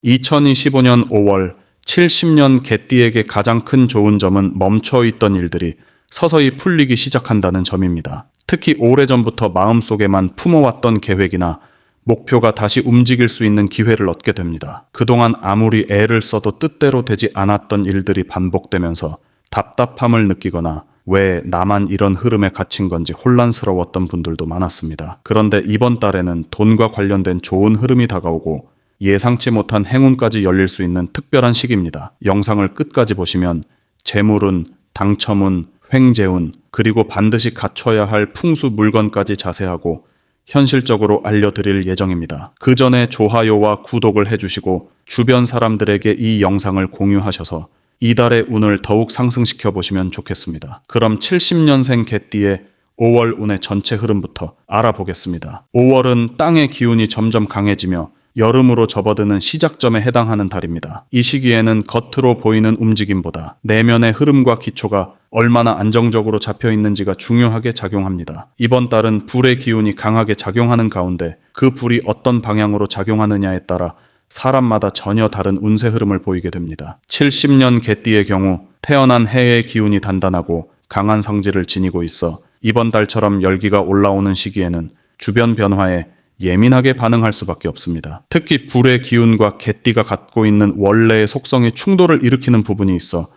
2025년 5월 70년 개띠에게 가장 큰 좋은 점은 멈춰있던 일들이 서서히 풀리기 시작한다는 점입니다. 특히 오래전부터 마음속에만 품어왔던 계획이나 목표가 다시 움직일 수 있는 기회를 얻게 됩니다. 그동안 아무리 애를 써도 뜻대로 되지 않았던 일들이 반복되면서 답답함을 느끼거나 왜 나만 이런 흐름에 갇힌 건지 혼란스러웠던 분들도 많았습니다. 그런데 이번 달에는 돈과 관련된 좋은 흐름이 다가오고 예상치 못한 행운까지 열릴 수 있는 특별한 시기입니다. 영상을 끝까지 보시면 재물운, 당첨운, 횡재운, 그리고 반드시 갖춰야 할 풍수 물건까지 자세하고 현실적으로 알려드릴 예정입니다. 그 전에 좋아요와 구독을 해주시고 주변 사람들에게 이 영상을 공유하셔서 이달의 운을 더욱 상승시켜 보시면 좋겠습니다. 그럼 70년생 개띠의 5월 운의 전체 흐름부터 알아보겠습니다. 5월은 땅의 기운이 점점 강해지며 여름으로 접어드는 시작점에 해당하는 달입니다. 이 시기에는 겉으로 보이는 움직임보다 내면의 흐름과 기초가 얼마나 안정적으로 잡혀 있는지가 중요하게 작용합니다. 이번 달은 불의 기운이 강하게 작용하는 가운데 그 불이 어떤 방향으로 작용하느냐에 따라 사람마다 전혀 다른 운세 흐름을 보이게 됩니다. 70년 개띠의 경우 태어난 해의 기운이 단단하고 강한 성질을 지니고 있어 이번 달처럼 열기가 올라오는 시기에는 주변 변화에 예민하게 반응할 수밖에 없습니다. 특히 불의 기운과 개띠가 갖고 있는 원래의 속성이 충돌을 일으키는 부분이 있어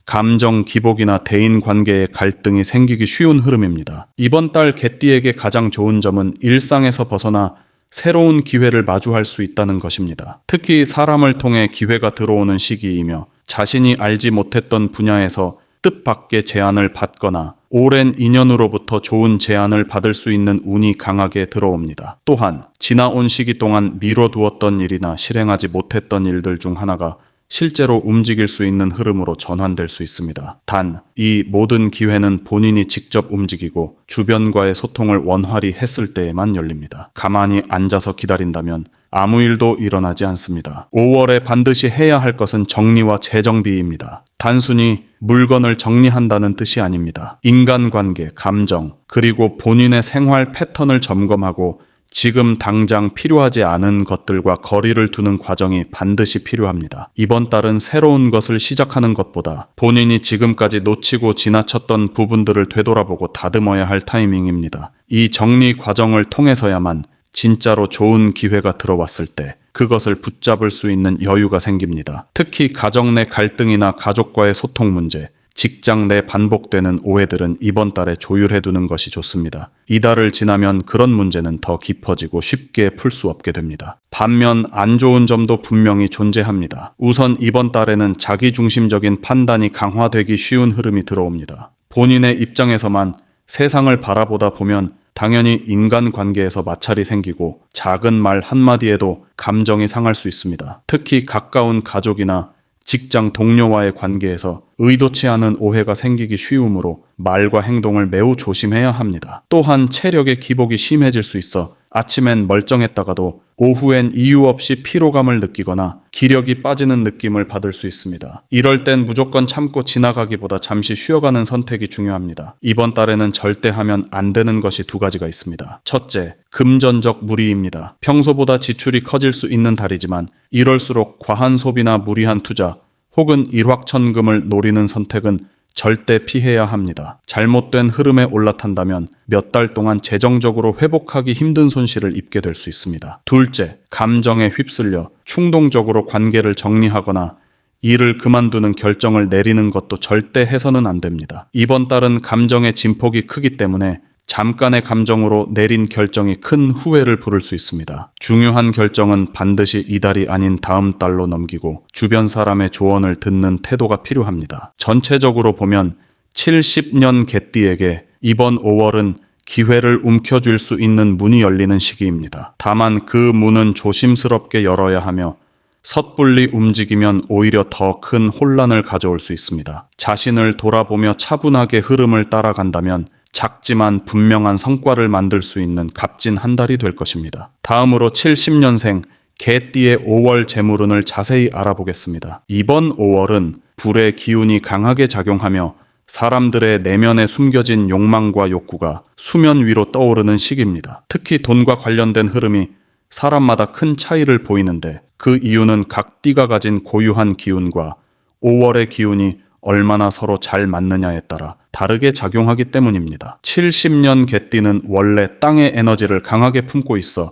감정, 기복이나 대인 관계의 갈등이 생기기 쉬운 흐름입니다. 이번 달 개띠에게 가장 좋은 점은 일상에서 벗어나 새로운 기회를 마주할 수 있다는 것입니다. 특히 사람을 통해 기회가 들어오는 시기이며 자신이 알지 못했던 분야에서 뜻밖의 제안을 받거나 오랜 인연으로부터 좋은 제안을 받을 수 있는 운이 강하게 들어옵니다. 또한 지나온 시기 동안 미뤄두었던 일이나 실행하지 못했던 일들 중 하나가 실제로 움직일 수 있는 흐름으로 전환될 수 있습니다. 단, 이 모든 기회는 본인이 직접 움직이고 주변과의 소통을 원활히 했을 때에만 열립니다. 가만히 앉아서 기다린다면 아무 일도 일어나지 않습니다. 5월에 반드시 해야 할 것은 정리와 재정비입니다. 단순히 물건을 정리한다는 뜻이 아닙니다. 인간관계, 감정, 그리고 본인의 생활 패턴을 점검하고 지금 당장 필요하지 않은 것들과 거리를 두는 과정이 반드시 필요합니다. 이번 달은 새로운 것을 시작하는 것보다 본인이 지금까지 놓치고 지나쳤던 부분들을 되돌아보고 다듬어야 할 타이밍입니다. 이 정리 과정을 통해서야만 진짜로 좋은 기회가 들어왔을 때 그것을 붙잡을 수 있는 여유가 생깁니다. 특히 가정 내 갈등이나 가족과의 소통 문제, 직장 내 반복되는 오해들은 이번 달에 조율해두는 것이 좋습니다. 이달을 지나면 그런 문제는 더 깊어지고 쉽게 풀 수 없게 됩니다. 반면 안 좋은 점도 분명히 존재합니다. 우선 이번 달에는 자기중심적인 판단이 강화되기 쉬운 흐름이 들어옵니다. 본인의 입장에서만 세상을 바라보다 보면 당연히 인간관계에서 마찰이 생기고 작은 말 한마디에도 감정이 상할 수 있습니다. 특히 가까운 가족이나 직장 동료와의 관계에서 의도치 않은 오해가 생기기 쉬우므로 말과 행동을 매우 조심해야 합니다. 또한 체력의 기복이 심해질 수 있어 아침엔 멀쩡했다가도 오후엔 이유 없이 피로감을 느끼거나 기력이 빠지는 느낌을 받을 수 있습니다. 이럴 땐 무조건 참고 지나가기보다 잠시 쉬어가는 선택이 중요합니다. 이번 달에는 절대 하면 안 되는 것이 두 가지가 있습니다. 첫째, 금전적 무리입니다. 평소보다 지출이 커질 수 있는 달이지만 이럴수록 과한 소비나 무리한 투자 혹은 일확천금을 노리는 선택은 절대 피해야 합니다. 잘못된 흐름에 올라탄다면 몇 달 동안 재정적으로 회복하기 힘든 손실을 입게 될 수 있습니다. 둘째, 감정에 휩쓸려 충동적으로 관계를 정리하거나 일을 그만두는 결정을 내리는 것도 절대 해서는 안 됩니다. 이번 달은 감정의 진폭이 크기 때문에 잠깐의 감정으로 내린 결정이 큰 후회를 부를 수 있습니다. 중요한 결정은 반드시 이달이 아닌 다음 달로 넘기고 주변 사람의 조언을 듣는 태도가 필요합니다. 전체적으로 보면 70년 개띠에게 이번 5월은 기회를 움켜쥘 수 있는 문이 열리는 시기입니다. 다만 그 문은 조심스럽게 열어야 하며 섣불리 움직이면 오히려 더 큰 혼란을 가져올 수 있습니다. 자신을 돌아보며 차분하게 흐름을 따라간다면 작지만 분명한 성과를 만들 수 있는 값진 한 달이 될 것입니다. 다음으로 70년생 개띠의 5월 재물운을 자세히 알아보겠습니다. 이번 5월은 불의 기운이 강하게 작용하며 사람들의 내면에 숨겨진 욕망과 욕구가 수면 위로 떠오르는 시기입니다. 특히 돈과 관련된 흐름이 사람마다 큰 차이를 보이는데 그 이유는 각 띠가 가진 고유한 기운과 5월의 기운이 얼마나 서로 잘 맞느냐에 따라 다르게 작용하기 때문입니다. 70년 개띠는 원래 땅의 에너지를 강하게 품고 있어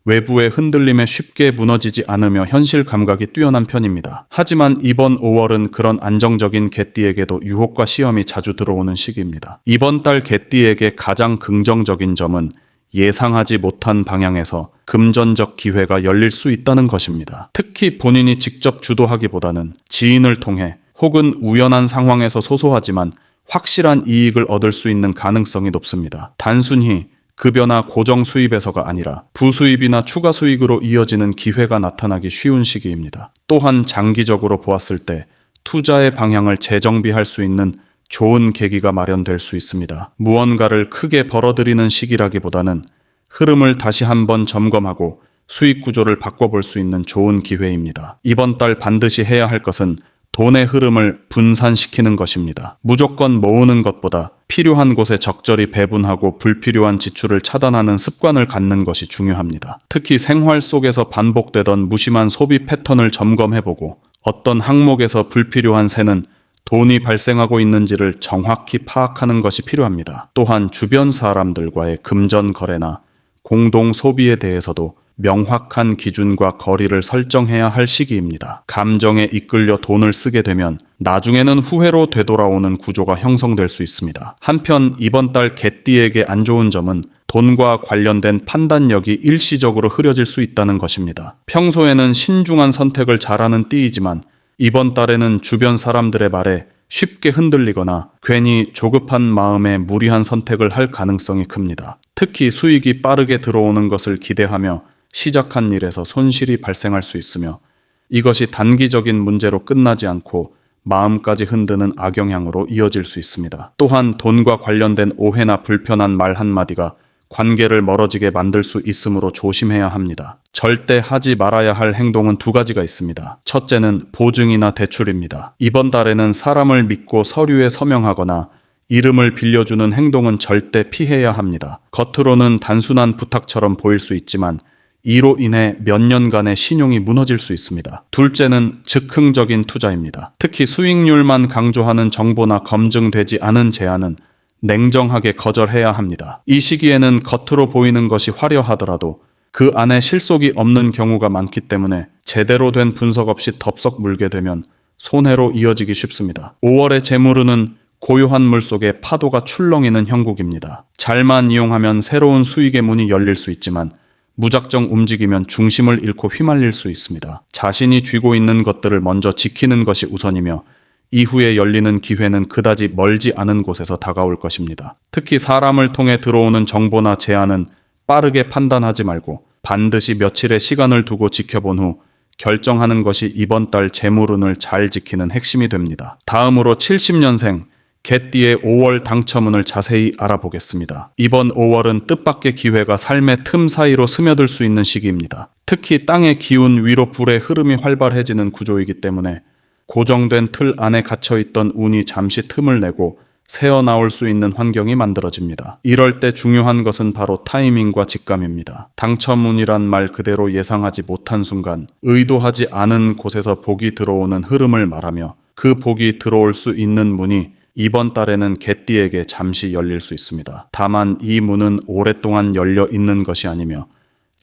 외부의 흔들림에 쉽게 무너지지 않으며 현실 감각이 뛰어난 편입니다. 하지만 이번 5월은 그런 안정적인 개띠에게도 유혹과 시험이 자주 들어오는 시기입니다. 이번 달 개띠에게 가장 긍정적인 점은 예상하지 못한 방향에서 금전적 기회가 열릴 수 있다는 것입니다. 특히 본인이 직접 주도하기보다는 지인을 통해 혹은 우연한 상황에서 소소하지만 확실한 이익을 얻을 수 있는 가능성이 높습니다. 단순히 급여나 고정 수입에서가 아니라 부수입이나 추가 수익으로 이어지는 기회가 나타나기 쉬운 시기입니다. 또한 장기적으로 보았을 때 투자의 방향을 재정비할 수 있는 좋은 계기가 마련될 수 있습니다. 무언가를 크게 벌어들이는 시기라기보다는 흐름을 다시 한번 점검하고 수익 구조를 바꿔볼 수 있는 좋은 기회입니다. 이번 달 반드시 해야 할 것은 돈의 흐름을 분산시키는 것입니다. 무조건 모으는 것보다 필요한 곳에 적절히 배분하고 불필요한 지출을 차단하는 습관을 갖는 것이 중요합니다. 특히 생활 속에서 반복되던 무심한 소비 패턴을 점검해보고 어떤 항목에서 불필요한 새는 돈이 발생하고 있는지를 정확히 파악하는 것이 필요합니다. 또한 주변 사람들과의 금전 거래나 공동 소비에 대해서도 명확한 기준과 거리를 설정해야 할 시기입니다. 감정에 이끌려 돈을 쓰게 되면 나중에는 후회로 되돌아오는 구조가 형성될 수 있습니다. 한편 이번 달 개띠에게 안 좋은 점은 돈과 관련된 판단력이 일시적으로 흐려질 수 있다는 것입니다. 평소에는 신중한 선택을 잘하는 띠이지만 이번 달에는 주변 사람들의 말에 쉽게 흔들리거나 괜히 조급한 마음에 무리한 선택을 할 가능성이 큽니다. 특히 수익이 빠르게 들어오는 것을 기대하며 시작한 일에서 손실이 발생할 수 있으며 이것이 단기적인 문제로 끝나지 않고 마음까지 흔드는 악영향으로 이어질 수 있습니다. 또한 돈과 관련된 오해나 불편한 말 한마디가 관계를 멀어지게 만들 수 있으므로 조심해야 합니다. 절대 하지 말아야 할 행동은 두 가지가 있습니다. 첫째는 보증이나 대출입니다. 이번 달에는 사람을 믿고 서류에 서명하거나 이름을 빌려주는 행동은 절대 피해야 합니다. 겉으로는 단순한 부탁처럼 보일 수 있지만 이로 인해 몇 년간의 신용이 무너질 수 있습니다. 둘째는 즉흥적인 투자입니다. 특히 수익률만 강조하는 정보나 검증되지 않은 제안은 냉정하게 거절해야 합니다. 이 시기에는 겉으로 보이는 것이 화려하더라도 그 안에 실속이 없는 경우가 많기 때문에 제대로 된 분석 없이 덥석 물게 되면 손해로 이어지기 쉽습니다. 5월의 재물운은 고요한 물속에 파도가 출렁이는 형국입니다. 잘만 이용하면 새로운 수익의 문이 열릴 수 있지만 무작정 움직이면 중심을 잃고 휘말릴 수 있습니다. 자신이 쥐고 있는 것들을 먼저 지키는 것이 우선이며 이후에 열리는 기회는 그다지 멀지 않은 곳에서 다가올 것입니다. 특히 사람을 통해 들어오는 정보나 제안은 빠르게 판단하지 말고 반드시 며칠의 시간을 두고 지켜본 후 결정하는 것이 이번 달 재물운을 잘 지키는 핵심이 됩니다. 다음으로 70년생 개띠의 5월 당첨운을 자세히 알아보겠습니다. 이번 5월은 뜻밖의 기회가 삶의 틈 사이로 스며들 수 있는 시기입니다. 특히 땅의 기운 위로 불의 흐름이 활발해지는 구조이기 때문에 고정된 틀 안에 갇혀있던 운이 잠시 틈을 내고 새어나올 수 있는 환경이 만들어집니다. 이럴 때 중요한 것은 바로 타이밍과 직감입니다. 당첨운이란 말 그대로 예상하지 못한 순간 의도하지 않은 곳에서 복이 들어오는 흐름을 말하며 그 복이 들어올 수 있는 문이 이번 달에는 개띠에게 잠시 열릴 수 있습니다. 다만 이 문은 오랫동안 열려 있는 것이 아니며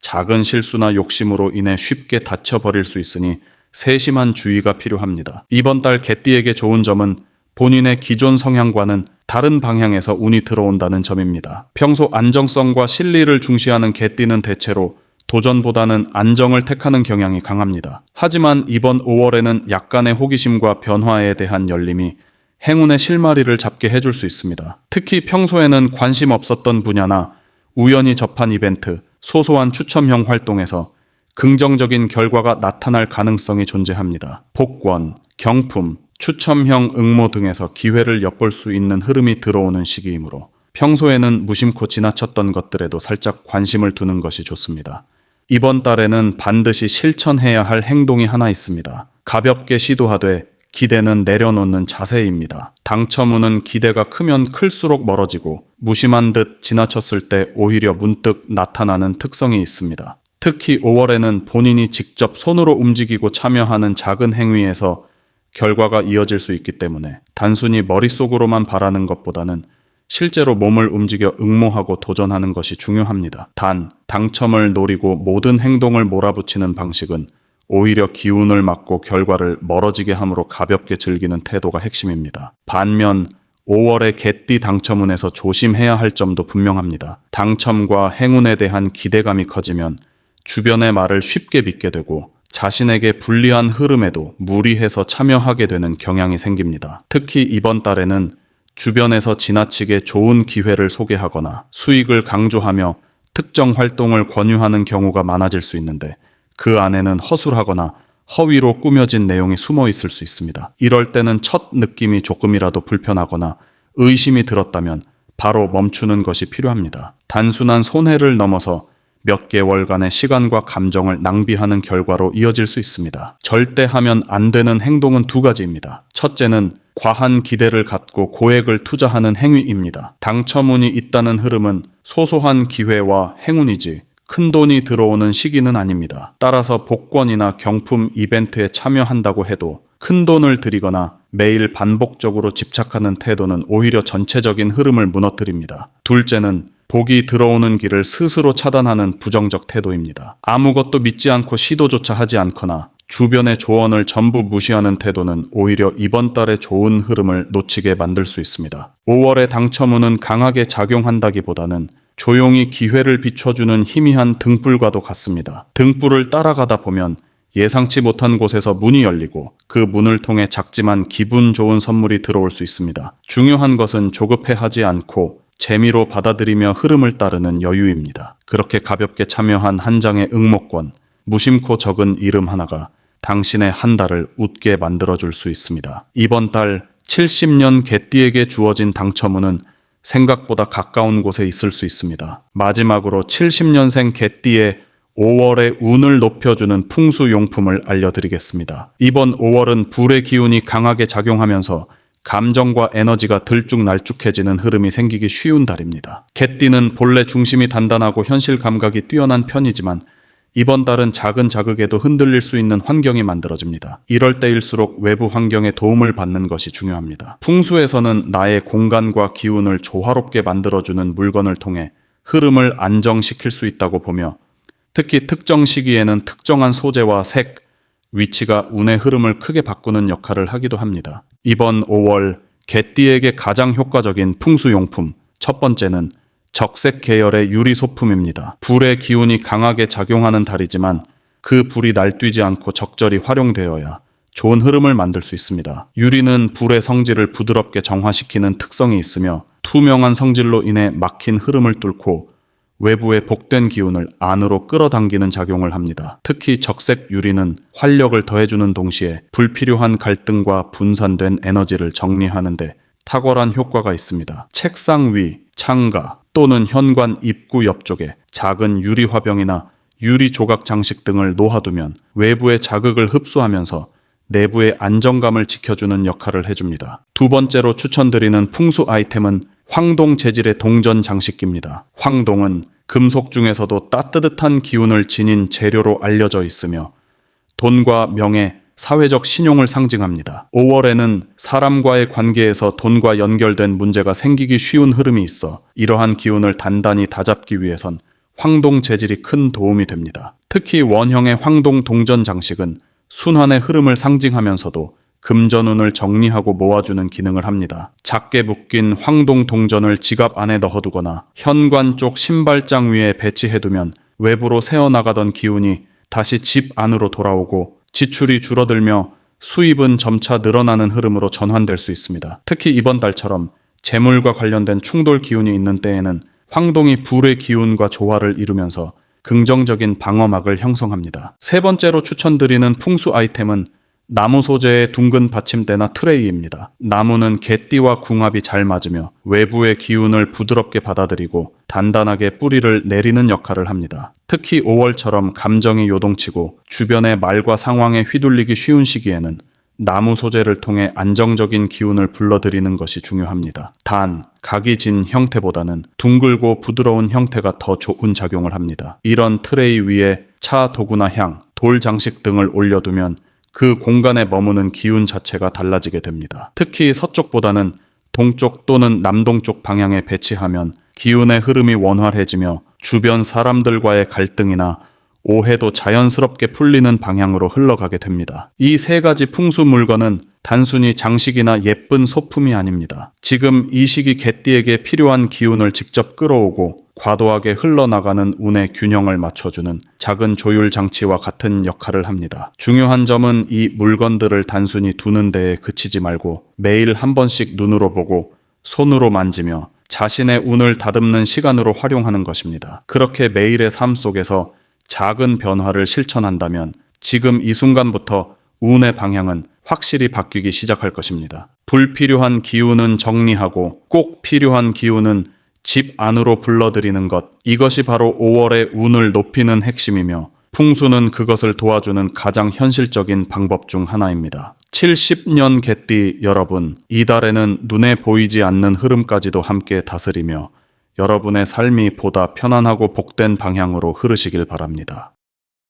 작은 실수나 욕심으로 인해 쉽게 닫혀버릴 수 있으니 세심한 주의가 필요합니다. 이번 달 개띠에게 좋은 점은 본인의 기존 성향과는 다른 방향에서 운이 들어온다는 점입니다. 평소 안정성과 실리를 중시하는 개띠는 대체로 도전보다는 안정을 택하는 경향이 강합니다. 하지만 이번 5월에는 약간의 호기심과 변화에 대한 열림이 행운의 실마리를 잡게 해줄 수 있습니다. 특히 평소에는 관심 없었던 분야나 우연히 접한 이벤트, 소소한 추첨형 활동에서 긍정적인 결과가 나타날 가능성이 존재합니다. 복권, 경품, 추첨형 응모 등에서 기회를 엿볼 수 있는 흐름이 들어오는 시기이므로 평소에는 무심코 지나쳤던 것들에도 살짝 관심을 두는 것이 좋습니다. 이번 달에는 반드시 실천해야 할 행동이 하나 있습니다. 가볍게 시도하되 기대는 내려놓는 자세입니다. 당첨운은 기대가 크면 클수록 멀어지고 무심한 듯 지나쳤을 때 오히려 문득 나타나는 특성이 있습니다. 특히 5월에는 본인이 직접 손으로 움직이고 참여하는 작은 행위에서 결과가 이어질 수 있기 때문에 단순히 머릿속으로만 바라는 것보다는 실제로 몸을 움직여 응모하고 도전하는 것이 중요합니다. 단, 당첨을 노리고 모든 행동을 몰아붙이는 방식은 오히려 기운을 막고 결과를 멀어지게 함으로 가볍게 즐기는 태도가 핵심입니다. 반면 5월의 개띠 당첨운에서 조심해야 할 점도 분명합니다. 당첨과 행운에 대한 기대감이 커지면 주변의 말을 쉽게 믿게 되고 자신에게 불리한 흐름에도 무리해서 참여하게 되는 경향이 생깁니다. 특히 이번 달에는 주변에서 지나치게 좋은 기회를 소개하거나 수익을 강조하며 특정 활동을 권유하는 경우가 많아질 수 있는데 그 안에는 허술하거나 허위로 꾸며진 내용이 숨어 있을 수 있습니다. 이럴 때는 첫 느낌이 조금이라도 불편하거나 의심이 들었다면 바로 멈추는 것이 필요합니다. 단순한 손해를 넘어서 몇 개월간의 시간과 감정을 낭비하는 결과로 이어질 수 있습니다. 절대 하면 안 되는 행동은 두 가지입니다. 첫째는 과한 기대를 갖고 고액을 투자하는 행위입니다. 당첨운이 있다는 흐름은 소소한 기회와 행운이지 큰 돈이 들어오는 시기는 아닙니다. 따라서 복권이나 경품 이벤트에 참여한다고 해도 큰 돈을 들이거나 매일 반복적으로 집착하는 태도는 오히려 전체적인 흐름을 무너뜨립니다. 둘째는 복이 들어오는 길을 스스로 차단하는 부정적 태도입니다. 아무것도 믿지 않고 시도조차 하지 않거나 주변의 조언을 전부 무시하는 태도는 오히려 이번 달의 좋은 흐름을 놓치게 만들 수 있습니다. 5월의 당첨운은 강하게 작용한다기보다는 조용히 기회를 비춰주는 희미한 등불과도 같습니다. 등불을 따라가다 보면 예상치 못한 곳에서 문이 열리고 그 문을 통해 작지만 기분 좋은 선물이 들어올 수 있습니다. 중요한 것은 조급해하지 않고 재미로 받아들이며 흐름을 따르는 여유입니다. 그렇게 가볍게 참여한 한 장의 응모권, 무심코 적은 이름 하나가 당신의 한 달을 웃게 만들어줄 수 있습니다. 이번 달 70년 개띠에게 주어진 당첨운은 생각보다 가까운 곳에 있을 수 있습니다. 마지막으로 70년생 개띠의 5월의 운을 높여주는 풍수용품을 알려드리겠습니다. 이번 5월은 불의 기운이 강하게 작용하면서 감정과 에너지가 들쭉날쭉해지는 흐름이 생기기 쉬운 달입니다. 개띠는 본래 중심이 단단하고 현실 감각이 뛰어난 편이지만 이번 달은 작은 자극에도 흔들릴 수 있는 환경이 만들어집니다. 이럴 때일수록 외부 환경의 도움을 받는 것이 중요합니다. 풍수에서는 나의 공간과 기운을 조화롭게 만들어주는 물건을 통해 흐름을 안정시킬 수 있다고 보며 특히 특정 시기에는 특정한 소재와 색, 위치가 운의 흐름을 크게 바꾸는 역할을 하기도 합니다. 이번 5월 개띠에게 가장 효과적인 풍수용품 첫 번째는 적색 계열의 유리 소품입니다. 불의 기운이 강하게 작용하는 달이지만 그 불이 날뛰지 않고 적절히 활용되어야 좋은 흐름을 만들 수 있습니다. 유리는 불의 성질을 부드럽게 정화시키는 특성이 있으며 투명한 성질로 인해 막힌 흐름을 뚫고 외부의 복된 기운을 안으로 끌어당기는 작용을 합니다. 특히 적색 유리는 활력을 더해주는 동시에 불필요한 갈등과 분산된 에너지를 정리하는 데 탁월한 효과가 있습니다. 책상 위, 창가 또는 현관 입구 옆쪽에 작은 유리 화병이나 유리 조각 장식 등을 놓아두면 외부의 자극을 흡수하면서 내부의 안정감을 지켜주는 역할을 해줍니다. 두 번째로 추천드리는 풍수 아이템은 황동 재질의 동전 장식기입니다. 황동은 금속 중에서도 따뜻한 기운을 지닌 재료로 알려져 있으며 돈과 명예, 사회적 신용을 상징합니다. 5월에는 사람과의 관계에서 돈과 연결된 문제가 생기기 쉬운 흐름이 있어 이러한 기운을 단단히 다잡기 위해선 황동 재질이 큰 도움이 됩니다. 특히 원형의 황동 동전 장식은 순환의 흐름을 상징하면서도 금전운을 정리하고 모아주는 기능을 합니다. 작게 묶인 황동 동전을 지갑 안에 넣어두거나 현관 쪽 신발장 위에 배치해두면 외부로 새어나가던 기운이 다시 집 안으로 돌아오고 지출이 줄어들며 수입은 점차 늘어나는 흐름으로 전환될 수 있습니다. 특히 이번 달처럼 재물과 관련된 충돌 기운이 있는 때에는 황동이 불의 기운과 조화를 이루면서 긍정적인 방어막을 형성합니다. 세 번째로 추천드리는 풍수 아이템은 나무 소재의 둥근 받침대나 트레이입니다. 나무는 개띠와 궁합이 잘 맞으며 외부의 기운을 부드럽게 받아들이고 단단하게 뿌리를 내리는 역할을 합니다. 특히 5월처럼 감정이 요동치고 주변의 말과 상황에 휘둘리기 쉬운 시기에는 나무 소재를 통해 안정적인 기운을 불러들이는 것이 중요합니다. 단, 각이 진 형태보다는 둥글고 부드러운 형태가 더 좋은 작용을 합니다. 이런 트레이 위에 차, 도구나 향, 돌 장식 등을 올려두면 그 공간에 머무는 기운 자체가 달라지게 됩니다. 특히 서쪽보다는 동쪽 또는 남동쪽 방향에 배치하면 기운의 흐름이 원활해지며 주변 사람들과의 갈등이나 오해도 자연스럽게 풀리는 방향으로 흘러가게 됩니다. 이 세 가지 풍수 물건은 단순히 장식이나 예쁜 소품이 아닙니다. 지금 이 시기 개띠에게 필요한 기운을 직접 끌어오고 과도하게 흘러나가는 운의 균형을 맞춰주는 작은 조율 장치와 같은 역할을 합니다. 중요한 점은 이 물건들을 단순히 두는 데에 그치지 말고 매일 한 번씩 눈으로 보고 손으로 만지며 자신의 운을 다듬는 시간으로 활용하는 것입니다. 그렇게 매일의 삶 속에서 작은 변화를 실천한다면 지금 이 순간부터 운의 방향은 확실히 바뀌기 시작할 것입니다. 불필요한 기운은 정리하고 꼭 필요한 기운은 집 안으로 불러들이는 것. 이것이 바로 5월의 운을 높이는 핵심이며 풍수는 그것을 도와주는 가장 현실적인 방법 중 하나입니다. 70년 개띠 여러분, 이달에는 눈에 보이지 않는 흐름까지도 함께 다스리며 여러분의 삶이 보다 편안하고 복된 방향으로 흐르시길 바랍니다.